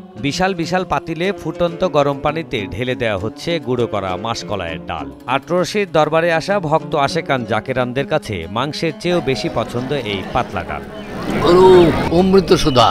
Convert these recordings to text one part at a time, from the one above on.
বিশাল বিশাল পাতিলে ফুটন্ত গরম পানিতে ঢেলে দেওয়া হচ্ছে গুঁড়ো করা মাসকলাইয়ের ডাল। আটরশির দরবারে আসা ভক্ত আশেকান জাকেরানদের কাছে মাংসের চেয়েও বেশি পছন্দ এই পাতলা ডাল। অমৃত সুধা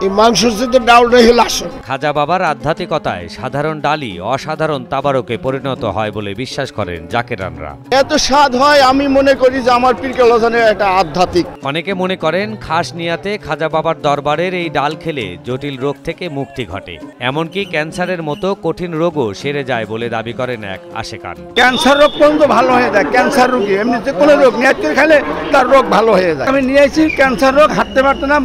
এই মাংসের সাথে ডালটা হলো আসল। খাজা বাবার আধ্যাত্মিকতায় সাধারণ ডালই অসাধারণ তাবারকে পরিণত হয় বলে বিশ্বাস করেন জাকেরানরা। এত স্বাদ হয়, আমি মনে করি যে আমার পীর কেবলার একটা আধ্যাত্মিক। অনেকে মনে করেন খাস নিয়াতে খাজা বাবার দরবারের এই ডাল খেলে জটিল রোগ থেকে মুক্তি ঘটে, এমনকি ক্যান্সারের মতো কঠিন রোগও সেরে যায় বলে দাবি করেন এক আশেকান। ক্যান্সার রোগ পর্যন্ত ভালো হয়ে যায়। ক্যান্সার রোগী এমনিতে কোনো রোগ নিয়াত করে খেলে তার রোগ ভালো হয়ে যায়। আমি নিয়েছি ক্যান্সার রোগ, হাঁটতে পারতো না,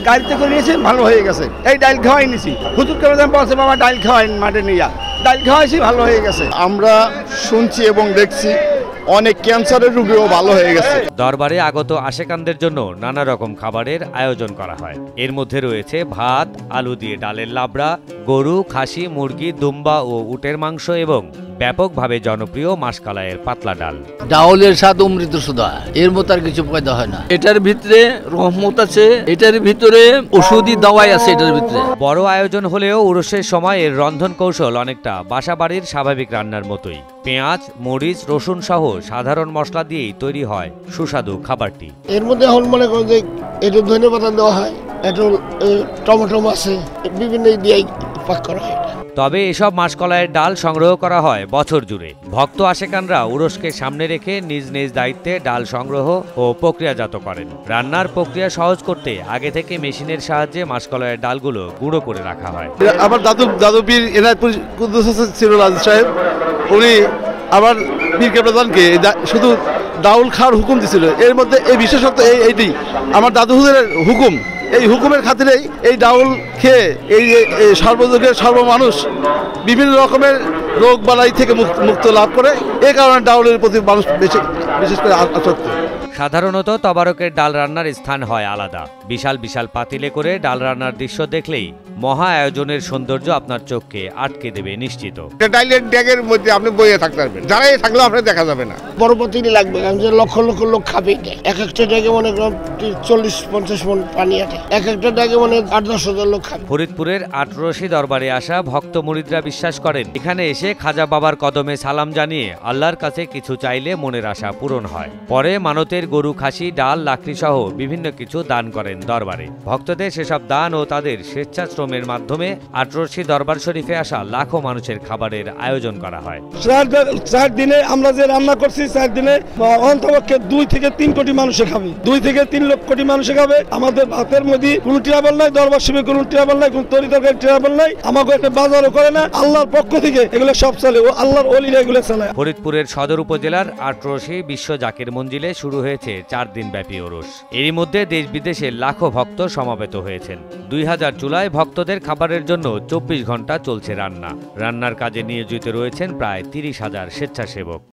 গাড়িতে করে নিয়েছি, ভালো হয়ে গেছে। এই ডাল খাওয়াই নিছি, হুজুর কেবলার বলছে বাবা ডাল খাওয়াই, মাঠে নিয়ে ডাল খাওয়াইছি, ভালো হয়ে গেছে। আমরা শুনছি এবং দেখছি অনেক ক্যান্সারের রোগীও ভালো হয়ে গেছে। দরবারে আগত আশেকানদের জন্য নানা রকম খাবারের আয়োজন করা হয়। এর মধ্যে রয়েছে ভাত, আলু দিয়ে ডালের লাবড়া, গরু, খাসি, মুরগি, দুম্বা ও উটের মাংস এবং ব্যাপকভাবে জনপ্রিয় মাসকলাইয়ের পাতলা ডাল। ডাউলের স্বাদ অমৃত সুধা, এর মতো আর কিছু পয়দা হয় না। এটার ভিতরে রহমত আছে, এটার ভিতরে ওষুধি দাওয়াই আছে এটার ভিতরে। বড় আয়োজন হলেও উরুসের সময় এর রন্ধন কৌশল অনেকটা বাসাবাড়ির স্বাভাবিক রান্নার মতোই। পেঁয়াজ, মরিচ, রসুন সহ সাধারণ মশলা দিয়েই তৈরি হয় সুস্বাদু খাবারটি। এর মধ্যে এখন মনে করেন যে একটু ধনেপাতা দেওয়া হয়, একটু টমেটো আছে, বিভিন্ন দিয়ে পাক করা হয়। তবে এসব মাসকলাইয়ের ডাল সংগ্রহ করা হয় বছর জুড়ে। ভক্ত আশেকানরা উরসকে সামনে রেখে নিজ নিজ দায়িত্বে ডাল সংগ্রহ ও প্রক্রিয়াজাত করেন। রান্নার প্রক্রিয়া সহজ করতে আগে থেকে মেশিনের সাহায্যে মাসকলাইয়ের ডালগুলো গুঁড়ো করে রাখা হয়। আমার দাদু পীর এনায়তপুর কুদ্দুস হাসান সিরুল আজিজ সাহেব, উনি আমার পীর কেবলাদানকে শুধু ডাউল খাওয়ার হুকুম দিছিল। এর মধ্যে এই বিশেষত্ব এইটি, আমার দাদু হুজুরের হুকুম, এই হুকুমের খাতিরেই এই ডাউল খেয়ে এই সর্বযুগের সর্বমানুষ বিভিন্ন রকমের রোগ বালাই থেকে মুক্ত লাভ করে। এই কারণে ডাউলের প্রতি মানুষ বিশেষ করে আসক্ত। সাধারণত তবারকের ডাল রান্নার স্থান হয় আলাদা। বিশাল বিশাল পাতিলে করে ডাল রান্নার দৃশ্য দেখলেই মহা আয়োজনের সৌন্দর্য আপনার চোখকে আটকে দেবে নিশ্চিত। ডাইলের ড্যাগের মধ্যে আপনি বইয়ে থাকতে পারবেন, দাঁড়িয়ে থাকলেও আপনার দেখা যাবে না। বড় পাতিলে লাগবে, কারণ যে লক্ষ লক্ষ লোক খাবে। এক একটা ড্যাগে মনে করেন 40-50 মণ পানি আছে, এক একটা ড্যাগে মনে 8-10 হাজার লোক খাবে। ফরিদপুরের আটরশি দরবারে আসা ভক্ত মুরিদরা বিশ্বাস করেন এখানে এসে খাজা বাবার কদমে সালাম জানিয়ে আল্লাহর কাছে কিছু চাইলে মনের আশা পূরণ হয়। পরে মানতের গরু, খাসি, ডাল, লাকড়ি সহ বিভিন্ন কিছু দান করেন দরবারে। ভক্তদের সেসব দান ও তাদের স্বেচ্ছাশ্রমের মাধ্যমে আটরশি দরবার শরীফে আসা লাখো মানুষের খাবারের আয়োজন করা হয়। 4 দিনে আমরা যে রান্না করছি, 4 দিনে অন্তপক্ষে 2 থেকে 3 কোটি মানুষে খাবে, 2 থেকে 3 লক্ষ কোটি মানুষে খাবে। আমাদের ভাতের মধ্যে কোনো ট্রাভেল নাই, দরবার শরীফে কোনো ট্রাভেল নাই, কোনো তরি তরকারি ট্রাভেল নাই। আমাকে একটা বাজারও করে না, আল্লাহর পক্ষ থেকে এগুলো সব চলে, ও আল্লাহর ওলিরা এগুলো চালায়। ফরিদপুরের সদর উপজেলার আটরশি বিশ্ব জাকির মঞ্জিলে শুরু হয়েছে 4 দিন ব্যাপী ওরস। এরই মধ্যে দেশ বিদেশের লাখো ভক্ত সমবেত হয়েছেন। 2000 চুলায় ভক্তদের খাবারের জন্য 24 ঘন্টা চলছে রান্না। রান্নার কাজে নিয়োজিত রয়েছেন প্রায় 30,000 স্বেচ্ছাসেবক।